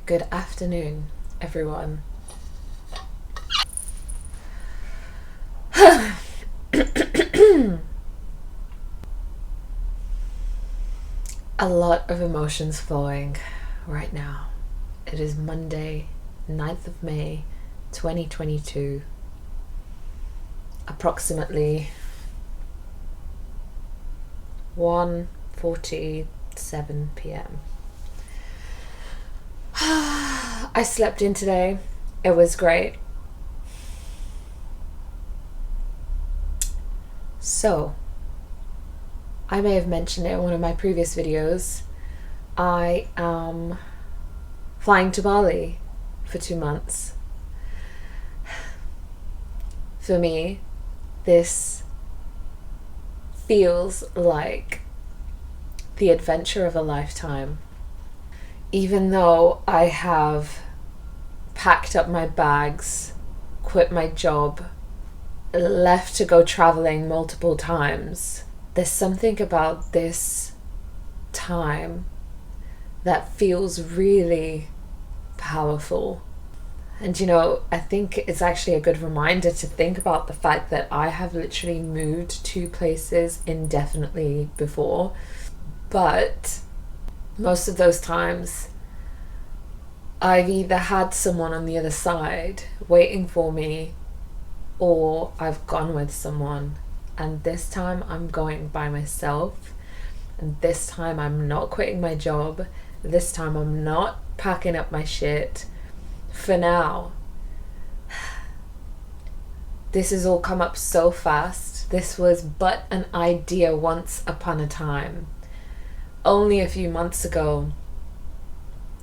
Good afternoon, everyone. A lot of emotions flowing right now. It is Monday, 9th of May, 2022, approximately 1:47 p.m. I slept in today. It was great. So, I may have mentioned it in one of my previous videos. I am flying to Bali for 2 months. For me, this feels like the adventure of a lifetime. Even though I have packed up my bags, quit my job, left to go traveling multiple times, there's something about this time that feels really powerful. And I think it's actually a good reminder to think about the fact that I have literally moved to places indefinitely before, but most of those times I've either had someone on the other side waiting for me, or I've gone with someone. And this time I'm going by myself, and this time I'm not quitting my job. This time I'm not packing up my shit for now. This has all come up so fast. This was but an idea once upon a time, only a few months ago,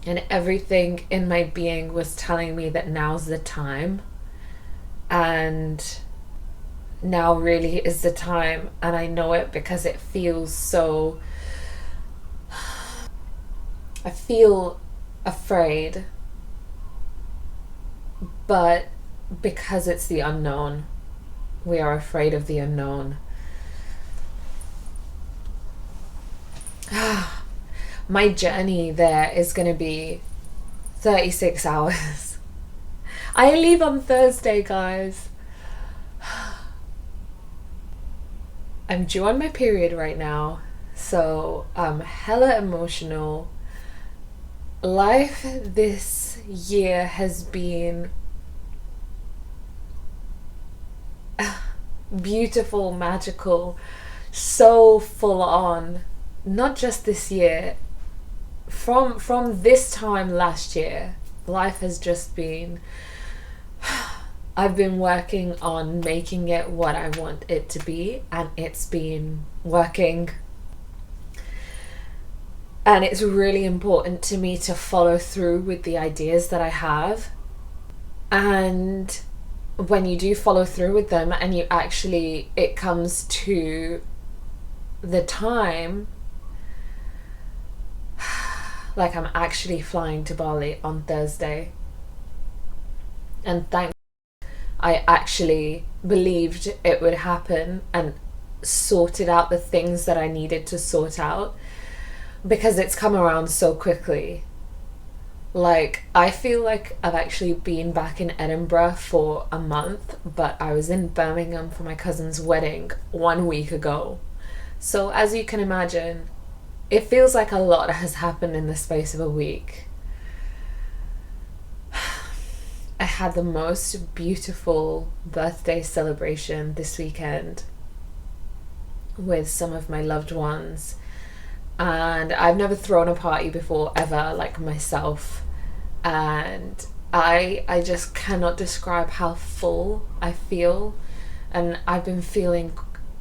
and everything in my being was telling me that now's the time, and now really is the time. And I know it because it feels so... I feel afraid, but because it's the unknown, we are afraid of the unknown. My journey there is going to be 36 hours. I leave on Thursday, guys. I'm due on my period right now, so I'm hella emotional. Life this year has been beautiful, magical, so full on. Not just this year, from this time last year, life has just been... I've been working on making it what I want it to be, and it's been working. And it's really important to me to follow through with the ideas that I have. And when you do follow through with them, and it comes to the time, like I'm actually flying to Bali on Thursday. And I actually believed it would happen and sorted out the things that I needed to sort out, because it's come around so quickly. Like, I feel like I've actually been back in Edinburgh for a month, but I was in Birmingham for my cousin's wedding 1 week ago. So as you can imagine, it feels like a lot has happened in the space of a week. I had the most beautiful birthday celebration this weekend with some of my loved ones. And I've never thrown a party before, ever, like myself. And I just cannot describe how full I feel. And I've been feeling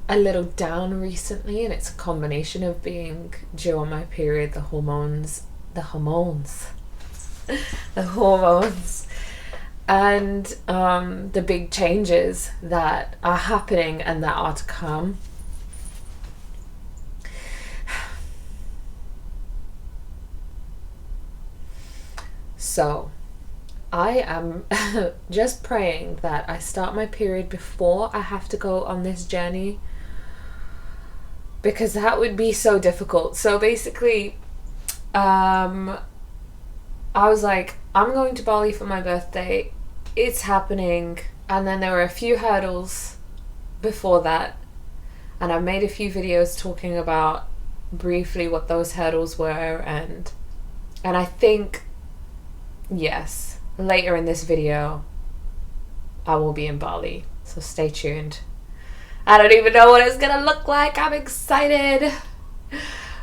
a little down recently, and it's a combination of being due on my period, the hormones, and the big changes that are happening and that are to come. So I am just praying that I start my period before I have to go on this journey, because that would be so difficult. So basically, I was like, I'm going to Bali for my birthday. It's happening. And then there were a few hurdles before that. And I made a few videos talking about briefly what those hurdles were. And I think, yes, later in this video, I will be in Bali. So stay tuned. I don't even know what it's gonna look like. I'm excited.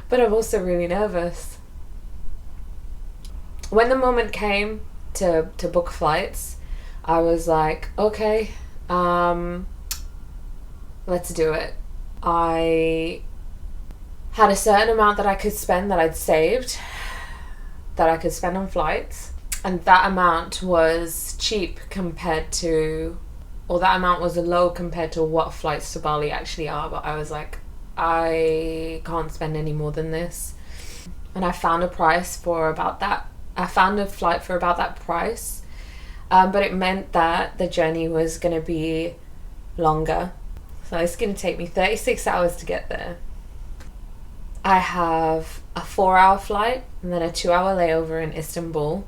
But I'm also really nervous. When the moment came to book flights, I was like, okay, let's do it. I had a certain amount that I could spend, that I'd saved, that I could spend on flights. And that amount was cheap compared to, or that amount was low compared to what flights to Bali actually are. But I was like, I can't spend any more than this. And I found a price for about that. I found a flight for about that price. But it meant that the journey was going to be longer. So it's going to take me 36 hours to get there. I have a 4-hour flight and then a 2-hour layover in Istanbul.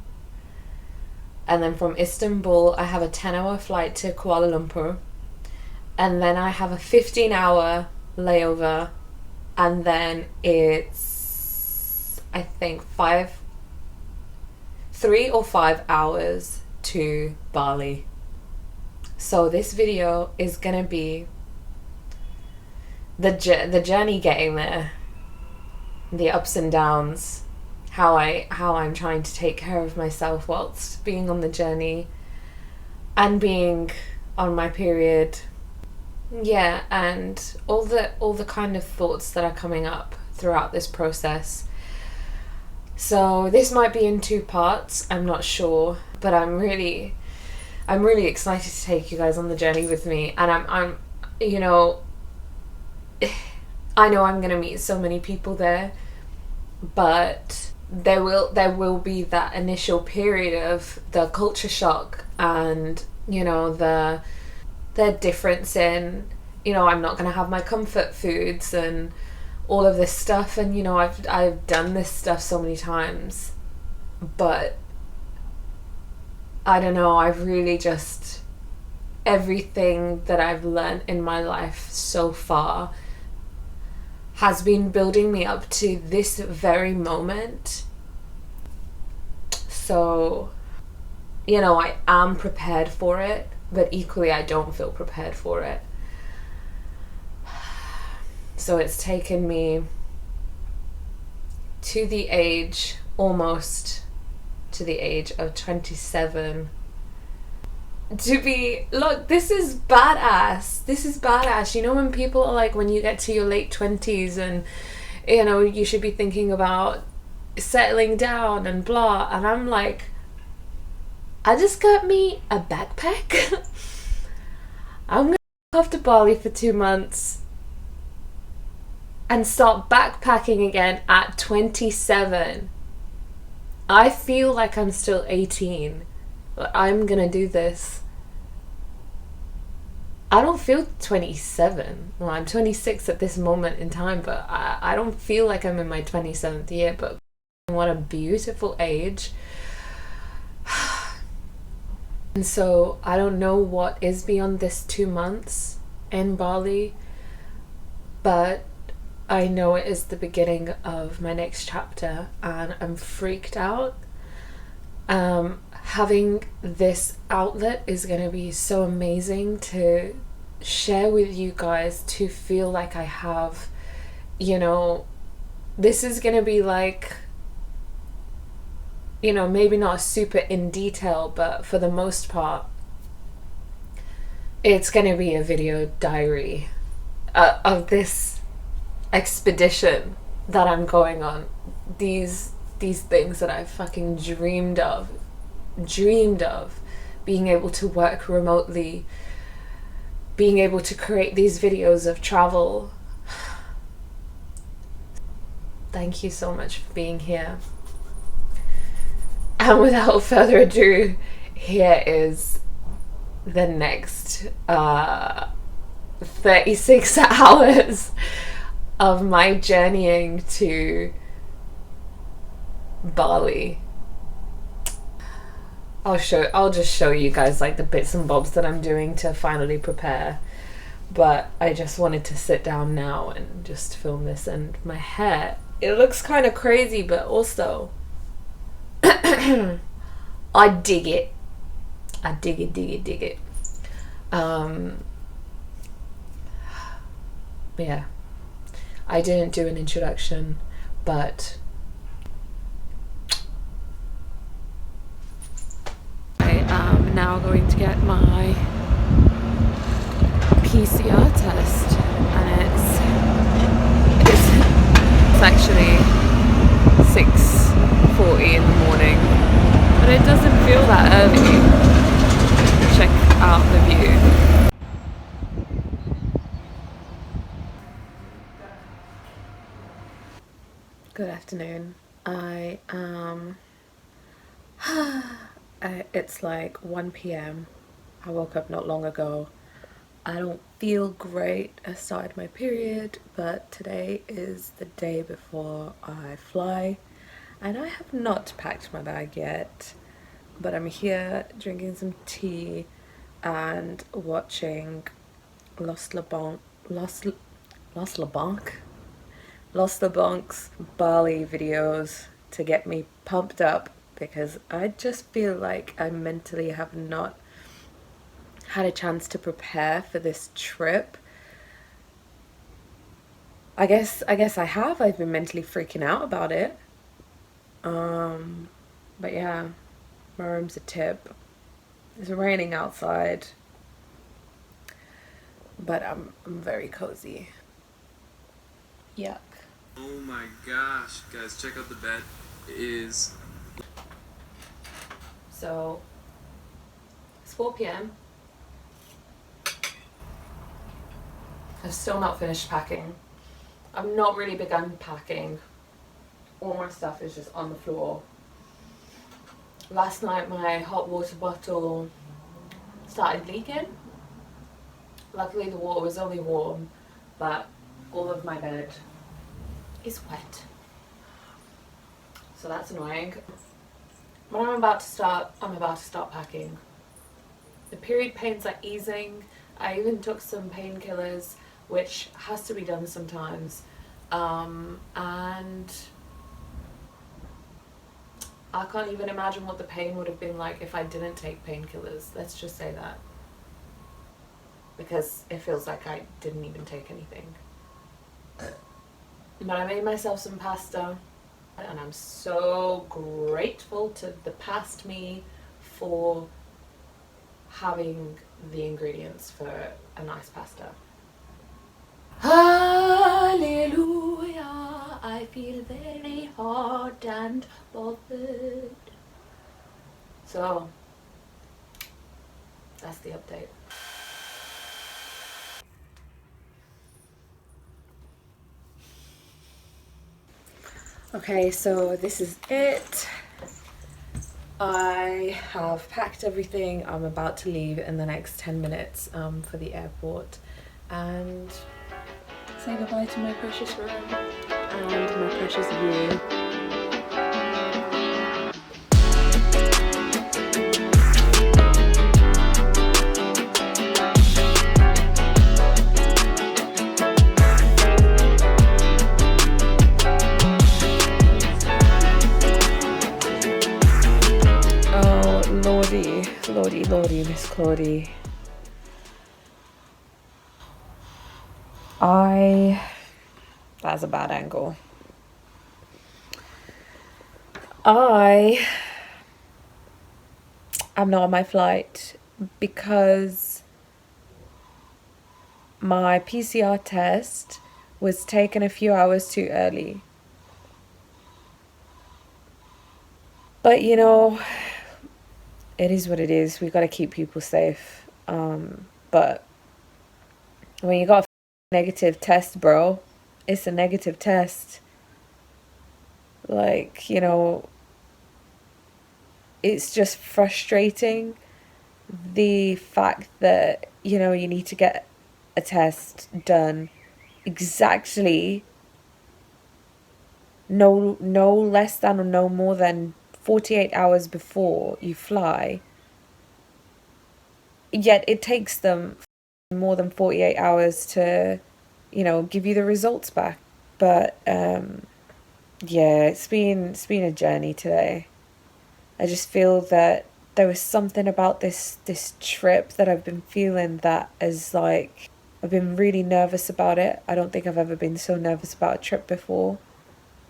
And then from Istanbul, I have a 10-hour flight to Kuala Lumpur. And then I have a 15-hour layover. And then it's, I think, 3 or 5 hours to Bali. So this video is going to be the journey getting there. The ups and downs. How I'm trying to take care of myself whilst being on the journey and being on my period. Yeah, and all the kind of thoughts that are coming up throughout this process. So this might be in 2 parts, I'm not sure, but I'm really excited to take you guys on the journey with me. And I'm you know, I know I'm going to meet so many people there, but there will be that initial period of the culture shock and, you know, the difference in, you know, I'm not going to have my comfort foods and all of this stuff. And, you know, I've done this stuff so many times, but I don't know, I've really just, everything that I've learned in my life so far has been building me up to this very moment. So, you know, I am prepared for it, but equally I don't feel prepared for it. So it's taken me to the age, almost to the age of 27 to be, look, this is badass. This is badass. You know, when people are like, when you get to your late 20s and, you know, you should be thinking about settling down and blah, and I'm like, I just got me a backpack. I'm gonna go off to Bali for 2 months and start backpacking again at 27. I feel like I'm still 18. I'm gonna do this. I don't feel 27. Well, I'm 26 at this moment in time, but I don't feel like I'm in my 27th year. But what a beautiful age. And so I don't know what is beyond this 2 months in Bali, but I know it is the beginning of my next chapter, and I'm freaked out. Having this outlet is going to be so amazing to share with you guys, to feel like I have, you know, this is going to be like, you know, maybe not super in detail, but for the most part, it's going to be a video diary of this expedition that I'm going on. These things that I've fucking dreamed of, being able to work remotely, being able to create these videos of travel. Thank you so much for being here. And without further ado, here is the next 36 hours of my journeying to Bali. I'll just show you guys like the bits and bobs that I'm doing to finally prepare. But I just wanted to sit down now and just film this. And my hair, it looks kind of crazy, but also I dig it. I dig it, dig it, dig it. Yeah, I didn't do an introduction, but I am now going to get my PCR test, and it's actually 6:40 in the morning, but it doesn't feel that early. Check out the view. Good afternoon. I it's like 1 p.m. I woke up not long ago. I don't feel great. I started my period, but today is the day before I fly, and I have not packed my bag yet. But I'm here drinking some tea and watching Lost LeBlanc, Lost LeBlanc's Bali videos to get me pumped up, because I just feel like I mentally have not had a chance to prepare for this trip. I guess I have. I've been mentally freaking out about it. But yeah, my room's a tip. It's raining outside, but I'm very cozy. Yuck. Oh my gosh, guys, check out the bed. It is. So it's 4 p.m. I've still not finished packing. I've not really begun packing. All my stuff is just on the floor. Last night my hot water bottle started leaking. Luckily the water was only warm, but all of my bed is wet. So that's annoying. When I'm about to start packing. The period pains are easing. I even took some painkillers, which has to be done sometimes. And I can't even imagine what the pain would have been like if I didn't take painkillers. Let's just say that. Because it feels like I didn't even take anything. But I made myself some pasta, and I'm so grateful to the past me for having the ingredients for a nice pasta. Hallelujah, I feel very hot and bothered. So, that's the update. Okay, so this is it. I have packed everything. I'm about to leave in the next 10 minutes for the airport and say goodbye to my precious room and my precious view. Lordy, Miss Claudie. That's a bad angle. I am not on my flight because my PCR test was taken a few hours too early. But you know, it is what it is. We got to keep people safe. But when you got a negative test, bro, it's a negative test. Like, you know, it's just frustrating, the fact that, you know, you need to get a test done exactly no less than or no more than 48 hours before you fly, yet it takes them more than 48 hours to, give you the results back. But yeah, it's been a journey today. I just feel that there was something about this trip that I've been feeling that is like, I've been really nervous about it. I don't think I've ever been so nervous about a trip before.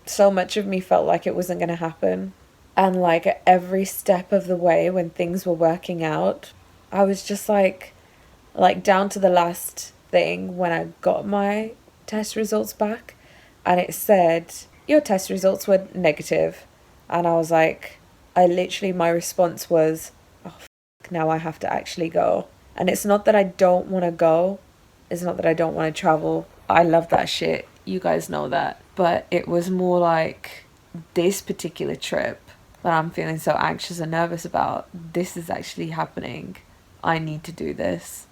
So much of me felt like it wasn't going to happen. And like at every step of the way when things were working out, I was just like down to the last thing when I got my test results back and it said, your test results were negative. And I was like, my response was, oh, now I have to actually go. And it's not that I don't want to go. It's not that I don't want to travel. I love that shit. You guys know that. But it was more like this particular trip that I'm feeling so anxious and nervous about. This is actually happening. I need to do this.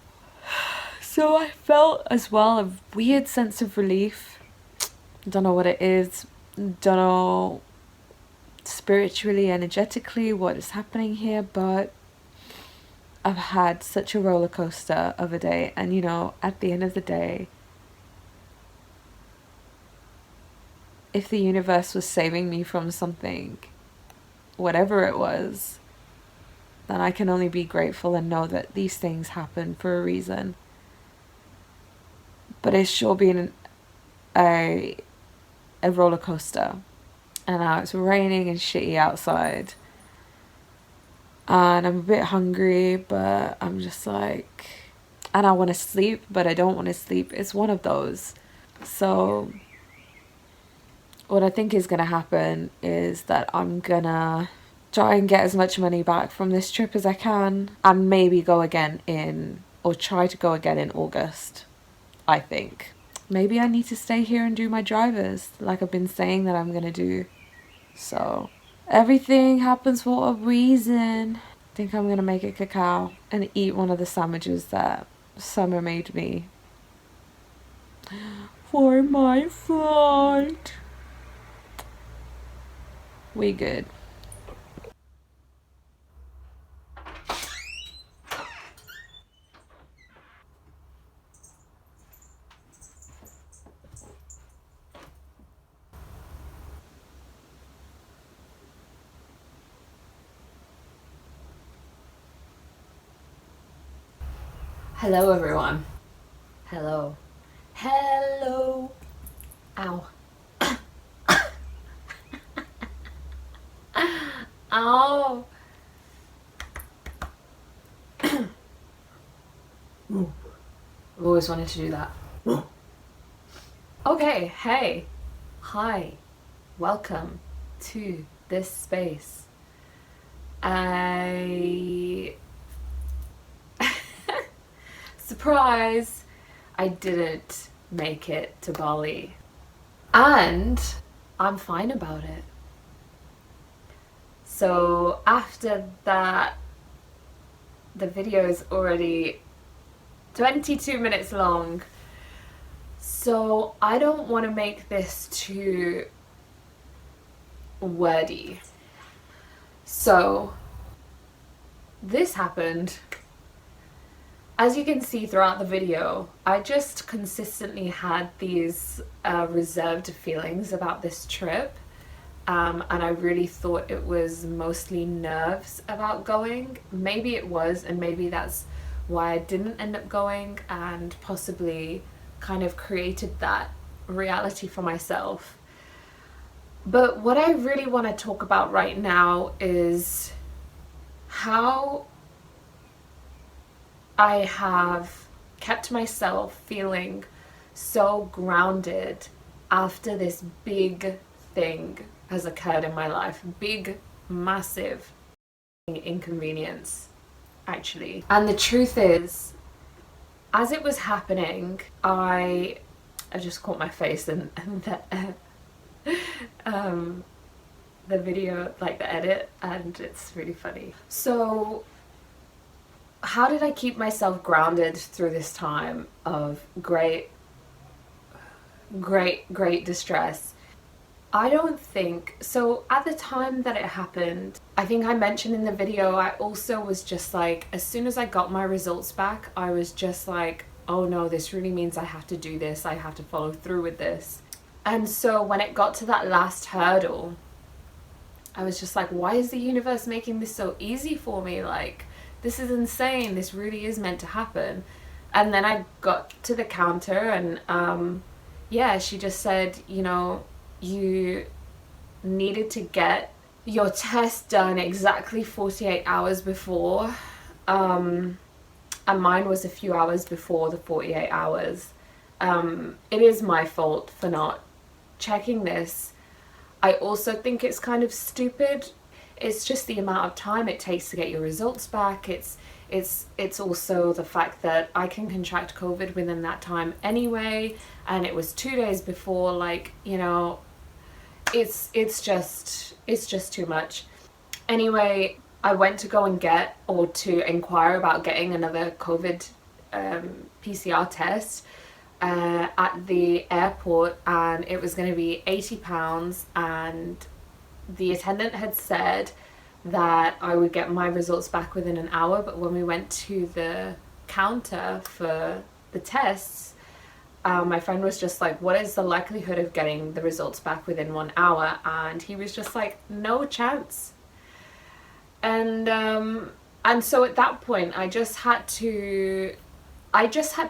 So I felt as well a weird sense of relief. Don't know what it is. Don't know spiritually, energetically what is happening here, but I've had such a roller coaster of a day. And at the end of the day, if the universe was saving me from something, whatever it was, then I can only be grateful and know that these things happen for a reason. But it's sure been a roller coaster. And now it's raining and shitty outside. And I'm a bit hungry, but I'm just like... And I want to sleep, but I don't want to sleep. It's one of those. So what I think is going to happen is that I'm going to try and get as much money back from this trip as I can. And maybe go again or try to go again in August, I think. Maybe I need to stay here and do my drivers, like I've been saying that I'm going to do. So everything happens for a reason. I think I'm going to make a cacao and eat one of the sandwiches that Summer made me for my flight. We good. Hello, everyone. Hello. Hello. Ow. Ow. I've always wanted to do that. Okay, hey. Hi. Welcome to this space. Surprise! I didn't make it to Bali. And I'm fine about it. So after that, the video is already 22 minutes long. So I don't want to make this too wordy. So this happened. As you can see throughout the video, I just consistently had these reserved feelings about this trip. And I really thought it was mostly nerves about going. Maybe it was, and maybe that's why I didn't end up going and possibly kind of created that reality for myself. But what I really want to talk about right now is how I have kept myself feeling so grounded after this big thing has occurred in my life. Big, massive inconvenience, actually. And the truth is, as it was happening, I just caught my face in the video, like the edit, and it's really funny. So how did I keep myself grounded through this time of great distress? I don't think so. At the time that it happened, I think I mentioned in the video, I also was just like, as soon as I got my results back, I was just like, oh no, this really means I have to do this, I have to follow through with this. And so when it got to that last hurdle, I was just like, why is the universe making this so easy for me? Like, this is insane, this really is meant to happen. And then I got to the counter and yeah, she just said, you know, you needed to get your test done exactly 48 hours before, and mine was a few hours before the 48 hours. It is my fault for not checking this. I also think it's kind of stupid. It's just the amount of time it takes to get your results back. It's also the fact that I can contract COVID within that time anyway, and it was 2 days before. Like, you know, it's just too much. Anyway, I went to go and get, or to inquire about getting another COVID PCR test at the airport, and it was going to be £80, and the attendant had said that I would get my results back within an hour, but when we went to the counter for the tests, my friend was just like, what is the likelihood of getting the results back within 1 hour? And he was just like, no chance. And so at that point, I just had to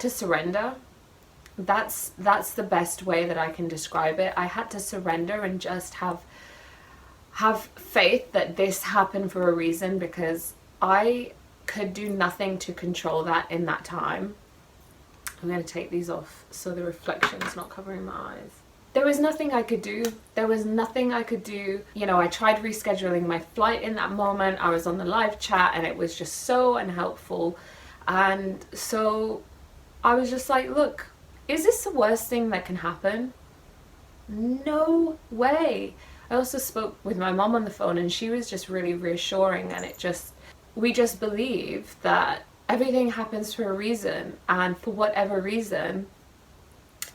surrender. That's the best way that I can describe it. I had to surrender and just have faith that this happened for a reason, because I could do nothing to control that in that time. I'm going to take these off so the reflection's not covering my eyes. There was nothing I could do. There was nothing I could do. You know, I tried rescheduling my flight in that moment. I was on the live chat and it was just so unhelpful. And so I was just like, look, is this the worst thing that can happen? No way. I also spoke with my mom on the phone and she was just really reassuring, and we just believe that everything happens for a reason, and for whatever reason,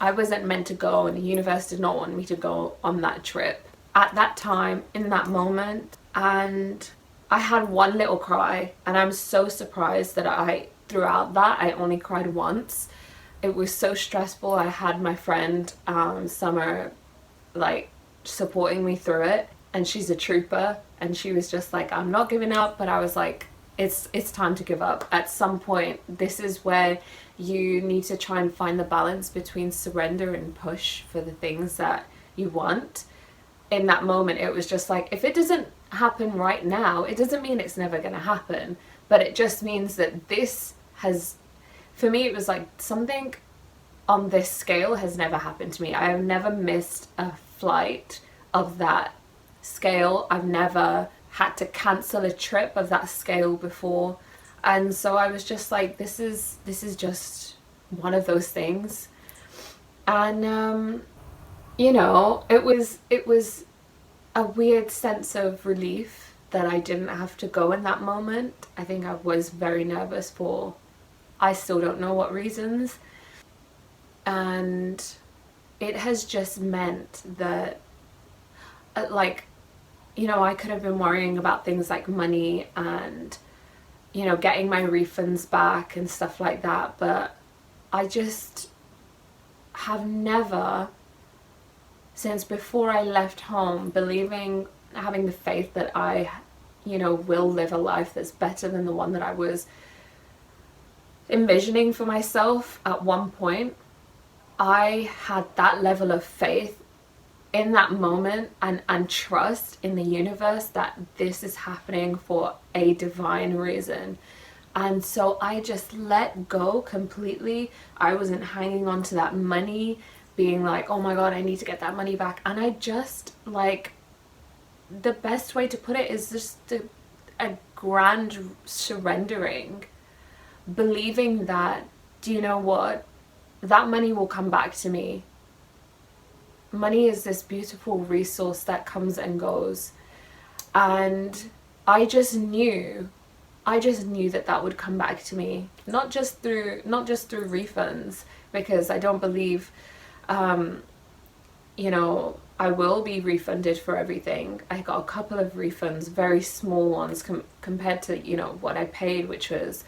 I wasn't meant to go and the universe did not want me to go on that trip at that time, in that moment. And I had one little cry, and I'm so surprised that throughout that, I only cried once. It was so stressful. I had my friend, Summer, like, supporting me through it, and she's a trooper, and she was just like, I'm not giving up. But I was like, it's time to give up. At some point, this is where you need to try and find the balance between surrender and push for the things that you want. In that moment, it was just like, if it doesn't happen right now, it doesn't mean it's never going to happen, but it just means that this has, for me, it was like, something on this scale has never happened to me. I have never missed a flight of that scale. I've never had to cancel a trip of that scale before. And so I was just like, this is just one of those things. And you know, it was a weird sense of relief that I didn't have to go in that moment. I think I was very nervous for, I still don't know what reasons. And it has just meant that, like, you know, I could have been worrying about things like money and, you know, getting my refunds back and stuff like that, but I just have never, since before I left home, having the faith that I, you know, will live a life that's better than the one that I was envisioning for myself at one point. I had that level of faith in that moment, and trust in the universe that this is happening for a divine reason. And so I just let go completely. I wasn't hanging on to that money, being like, oh my god, I need to get that money back. And I just, like, the best way to put it is just a grand surrendering, believing that, do you know what, that money will come back to me. Money is this beautiful resource that comes and goes, and I just knew that would come back to me, not just through refunds, because I don't believe, you know, I will be refunded for everything. I got a couple of refunds, very small ones compared to, you know, what I paid, which was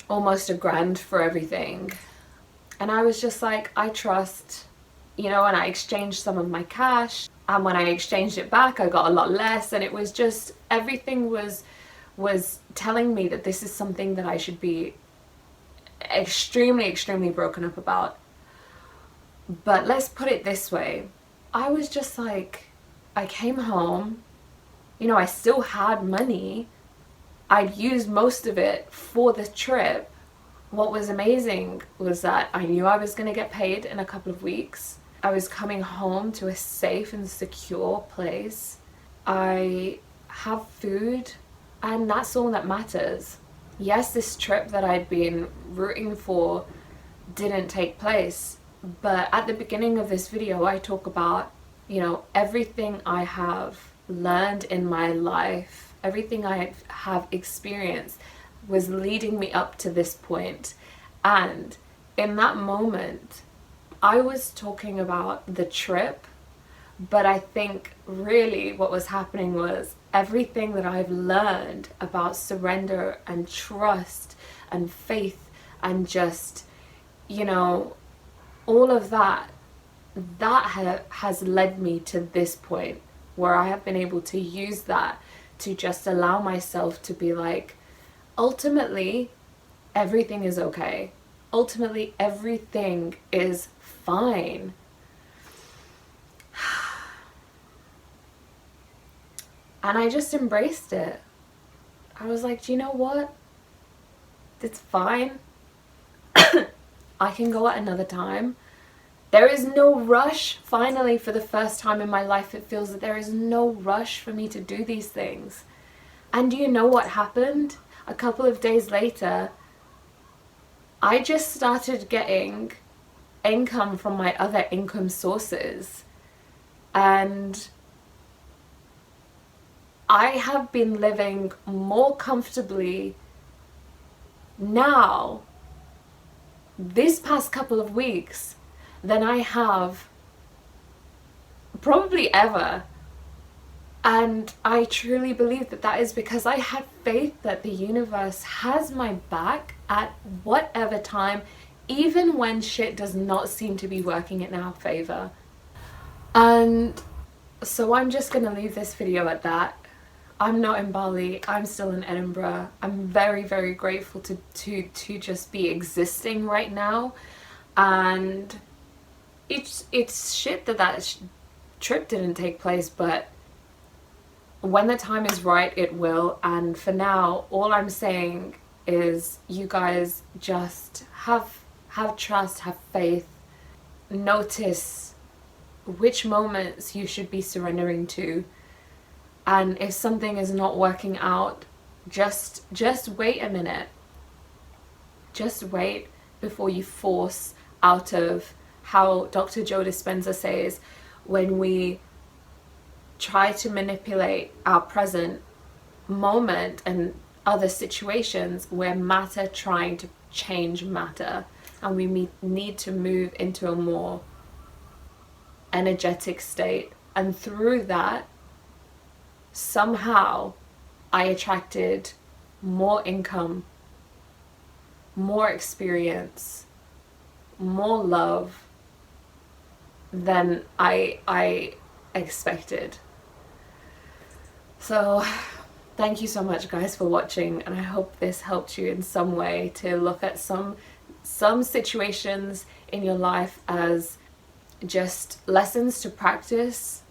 almost $1,000 for everything. And I was just like, I trust, you know, and I exchanged some of my cash, and when I exchanged it back I got a lot less, and it was just, everything was telling me that this is something that I should be extremely broken up about. But let's put it this way, I was just like, I came home, you know, I still had money, I'd used most of it for the trip. What was amazing was that I knew I was going to get paid in a couple of weeks. I was coming home to a safe and secure place. I have food, and that's all that matters. Yes, this trip that I'd been rooting for didn't take place, but at the beginning of this video I talk about, you know, everything I have learned in my life, everything I have experienced was leading me up to this point. And in that moment I was talking about the trip, but I think really what was happening was everything that I've learned about surrender and trust and faith and just, you know, all of that has led me to this point where I have been able to use that to just allow myself to be like, ultimately everything is okay, ultimately everything is fine. And I just embraced it. I was like, do you know what, it's fine. I can go at another time. There is no rush. Finally, for the first time in my life, it feels that there is no rush for me to do these things. And do you know what happened? A couple of days later, I just started getting income from my other income sources. And I have been living more comfortably now, this past couple of weeks, than I have probably ever. And I truly believe that that is because I had faith that the universe has my back at whatever time, even when shit does not seem to be working in our favor. And so I'm just gonna leave this video at that. I'm not in Bali, I'm still in Edinburgh. I'm very grateful to just be existing right now. And it's shit that trip didn't take place, but when the time is right, it will. And for now, all I'm saying is you guys just have trust, have faith, notice which moments you should be surrendering to. And if something is not working out, just wait a minute. Just wait before you force out of, how Dr. Joe Dispenza says, when we try to manipulate our present moment and other situations, we're matter trying to change matter, and we need to move into a more energetic state. And through that, somehow I attracted more income, more experience, more love than I expected. So thank you so much, guys, for watching, and I hope this helped you in some way to look at some situations in your life as just lessons to practice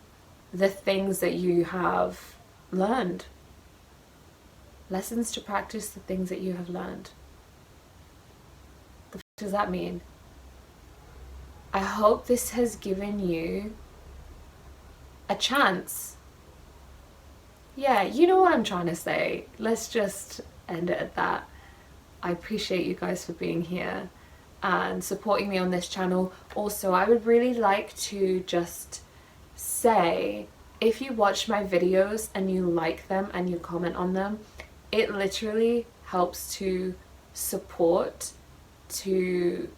the things that you have learned. Lessons to practice the things that you have learned. The f does that mean? I hope this has given you a chance. Yeah, you know what I'm trying to say. Let's just end it at that. I appreciate you guys for being here and supporting me on this channel. Also, I would really like to just say, if you watch my videos and you like them and you comment on them, it literally helps to support, to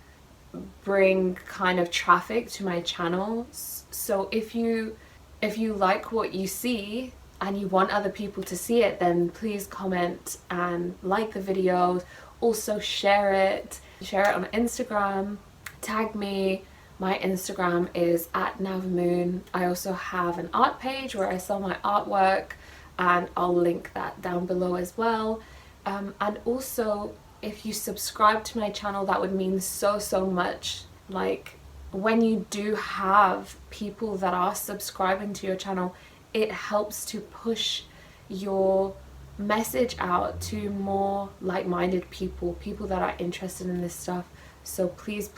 bring kind of traffic to my channel. So if you like what you see and you want other people to see it, then please comment and like the videos. Also share it on Instagram, tag me. My Instagram is @navmoon. I also have an art page where I sell my artwork, and I'll link that down below as well. And also, if you subscribe to my channel, that would mean so much. Like, when you do have people that are subscribing to your channel, it helps to push your message out to more like-minded people that are interested in this stuff. So please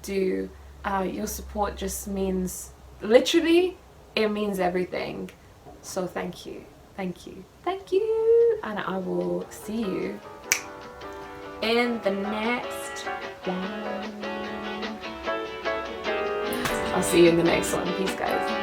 do. Your support just means, literally, it means everything. So thank you, and I will see you in the next one. I'll see you in the next one. Peace, guys.